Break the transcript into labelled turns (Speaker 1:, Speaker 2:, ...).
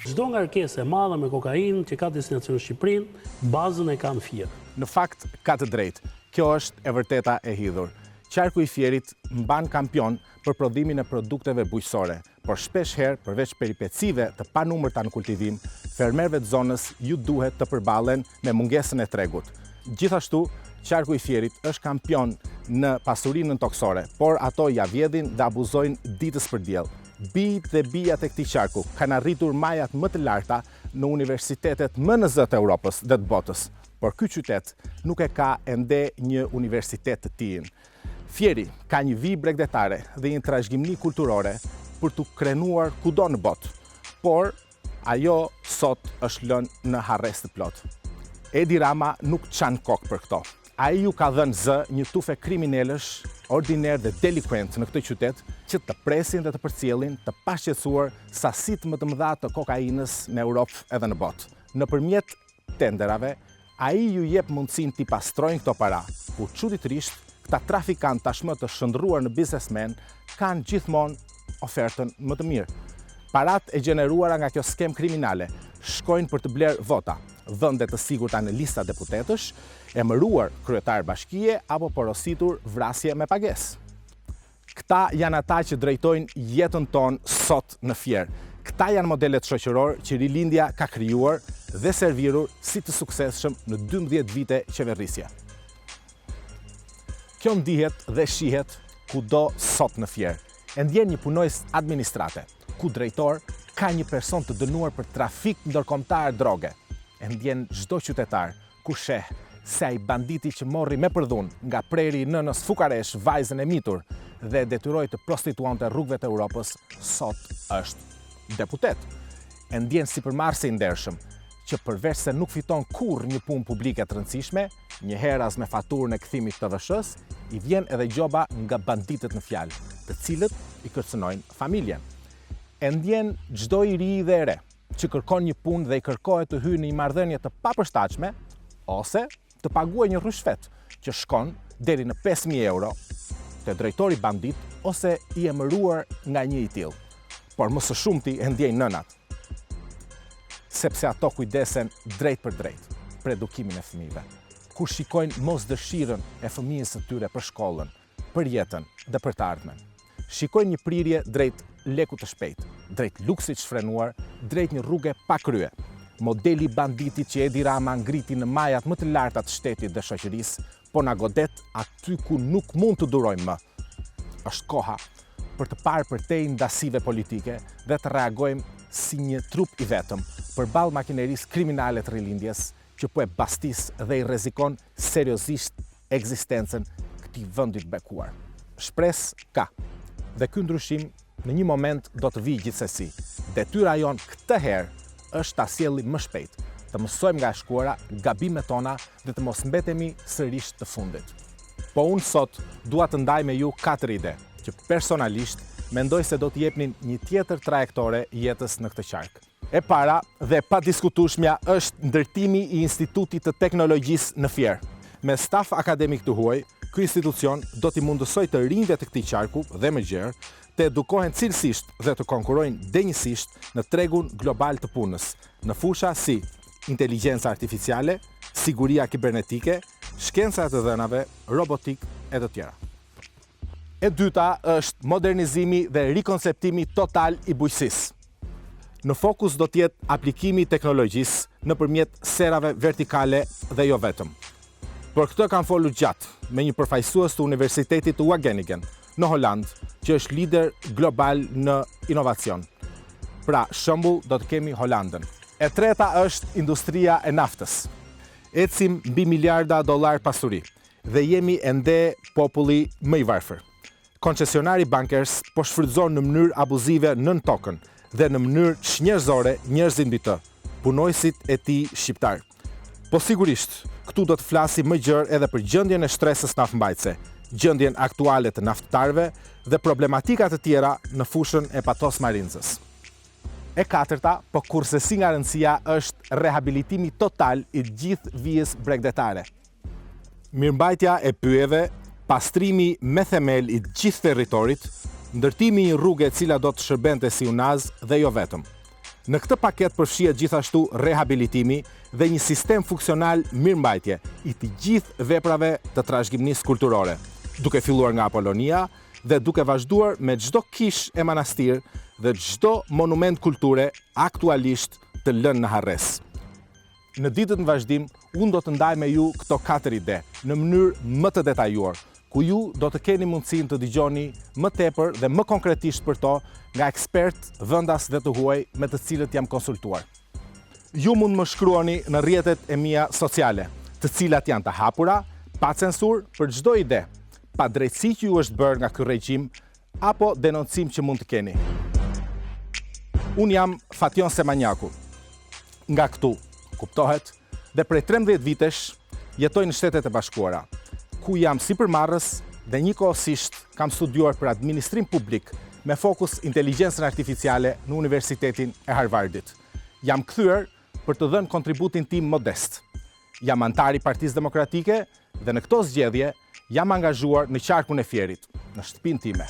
Speaker 1: Çdo ngarkesë e madhe me kokainë që ka destinacion në Shqipërinë, bazën e kanë Fier.
Speaker 2: Në fakt, ka të drejtë. Kjo është e vërteta e hidhur. Qarku i Fierit mban kampion për prodhimin e produkteve bujqësore, por shpesh herë, përveç peripecive të panumërta në kultivim, fermerëve të zonës ju duhet të përballen me mungesën e tregut. Gjithashtu, Qarku i Fierit është kampion në pasurinën toksore, por ato ja vjedhin dhe abuzojnë ditës për diell. Bijt dhe bijat e këtij qarku kanë arritur majat më të larta në universitetet më në zë të Europës dhe të botës, por ky qytet nuk e ka ende një universitet të tij. Fieri ka një vijë bregdetare dhe një trashëgimni kulturore për t'u krenuar kudo në botë, por ajo sot është lënë në harres të plot. Edi Rama nuk çan kokë për këto. Ai ju ka dhënë zë një tufe kriminalësh, ordiner dhe delikuent në këtë qytet që të presin dhe të përcjellin të pashqetësuar sasitë më të mëdha të kokainës në Europë edhe në botë. Nëpërmjet tenderave, ai ju jep mundësinë t'i pastrojnë këto para, ku çuditërisht këta trafikantë tashmë të shndruar në biznesmen kanë gjithmonë ofertën më të mirë. Paratë e gjeneruara nga kjo skem kriminale shkojnë për të blerë vota, vende të sigurta në lista deputetësh, emëruar kryetar bashkie apo porositur vrasje me pagesë. Këta janë ata që drejtojnë jetën tonë sot në Fier. Këta janë modelet shoqëror që rilindja ka krijuar dhe servirur si të suksesshëm në 12 vite qeverisje. Kjo ndihet dhe shihet kudo sot në Fier. E ndjen një punojës administrate, ku drejtor ka një person të dënuar për trafik ndërkombëtar droge. E ndjen çdo qytetar ku sheh se ai banditi që morri me përdhun nga preri nënës fukaresh vajzën e mitur dhe detyroi të prostituonte rrugëve të Europës, sot është deputet. E ndjen sipërmarrësi i ndershëm që përveç se nuk fiton kurrë një punë publike të rëndësishme, një herë as me faturën e kthimit të TVSH-s, i vjen edhe gjoba nga banditët në fjalë, të cilët i kërcënojnë familjen. E ndjen çdo i ri dhe e re që kërkon një punë dhe i kërkohet të hyjë në një marrëdhënie të papërshtatshme ose të paguajë një rrushfet që shkon deri në 5.000 euro te drejtori bandit ose i emëruar nga një i tillë. Por më së shumti e ndjejnë nënat, sepse ato kujdesen drejt për drejt për edukimin e fëmijëve, kur shikojnë mos dëshirën e fëmijës së tyre për shkollën, për jetën dhe për të ardhmen. Shikojnë një prirje drejt lekut të shpejt, drejt luksit shfrenuar, drejt një rruge pa krye. Modeli banditit që Edi Rama ngriti në majat më të larta të shtetit dhe shoqërisë, po na godet aty ku nuk mund të durojmë më. Është koha për të parë përtej ndasive politike dhe të reagojmë si një trup i vetëm përballë makinerisë kriminale të rilindjes që po e bastis dhe i rrezikon seriozisht ekzistencën këtij vendi të bekuar. Shpresë ka. Dhe ky ndryshim në një moment do të vijë gjithsesi. Detyra jon këtë herë është ta sjellim më shpejt, të mësojmë nga e shkuara, gabimet tona dhe të mos mbetemi sërish të fundit. Po unë sot dua të ndaj me ju 4 ide që personalisht mendoj se do të jepnin një tjetër trajektore jetës në këtë qark. E para dhe pa diskutueshmja është ndërtimi i Institutit të Teknologjisë në Fier. Me staf akademik të huaj, ky institucion do t'i mundësoj të rinjve të këtij qarku dhe më gjerë të edukohen cilësisht dhe të konkurrojnë denjësisht në tregun global të punës, në fusha si inteligjenca artificiale, siguria kibernetike, shkenca e të dhënave, robotik e të tjera. E dyta është modernizimi dhe rikonceptimi total i bujqësisë. Në fokus do të jetë aplikimi i teknologjisë nëpërmjet serave vertikale dhe jo vetëm. Për këtë kam folur gjatë me një përfaqësues të Universitetit të Wageningen në Holand, që është lider global në inovacion. Pra, shembull do të kemi Holandën. E treta është industria e naftës. Ecim mbi miliarda dollar pasuri dhe jemi ende populli më i varfër. Koncesionari Bankers po shfrytëzon në mënyrë abuzive nën tokën dhe në mënyrë çnjerëzore njerëzit mbi të, punojësit e tij shqiptar. Po sigurisht, këtu do të flasim më gjerë edhe për gjendjen e shtresës naftmbajtëse, gjendjen aktuale të naftëtarëve dhe problematika të tjera në fushën e patosmarinzës. E katërta, po kurse si nga rëndësia, është rehabilitimi total i gjithë vijës bregdetare. Mirëmbajtja e pyjeve, pastrimi me themel i gjithë territorit, ndërtimi i rrugë e cila do të shërbente si unaz dhe jo vetëm. Në këtë paket përfshihet gjithashtu rehabilitimi dhe një sistem funksional mirëmbajtje i të gjithë veprave të trashëgimisë kulturore, duke filluar nga Apolonia dhe duke vazhduar me çdo kishë e manastir dhe çdo monument kulture aktualisht të lënë në harres. Në ditët në vazhdim, unë do të ndaj me ju këto 4 ide në mënyrë më të detajuar, ku ju do të keni mundësinë të dëgjoni më tepër dhe më konkretisht për to nga ekspertë, vendas dhe të huaj me të cilët jam konsultuar. Ju mund më shkruani në rrjetet e mia sociale, të cilat janë të hapura, pa censur për çdo ide, pa drejtësi që ju është bërë nga ky regjim apo denoncim që mund të keni. Unë jam Fation Semanjaku. Nga këtu, kuptohet, dhe prej 13 vitesh jetoj në Shtetet e Bashkuara, ku jam sipërmarrës dhe njëkohësisht kam studiuar për administrim publik me fokus inteligjencën artificiale në Universitetin e Harvardit. Jam kthyer për të dhënë kontributin tim modest. Jam antar i Partisë Demokratike dhe në këto zgjedhje jam angazhuar në qarkun e Fierit, në shtëpinë time.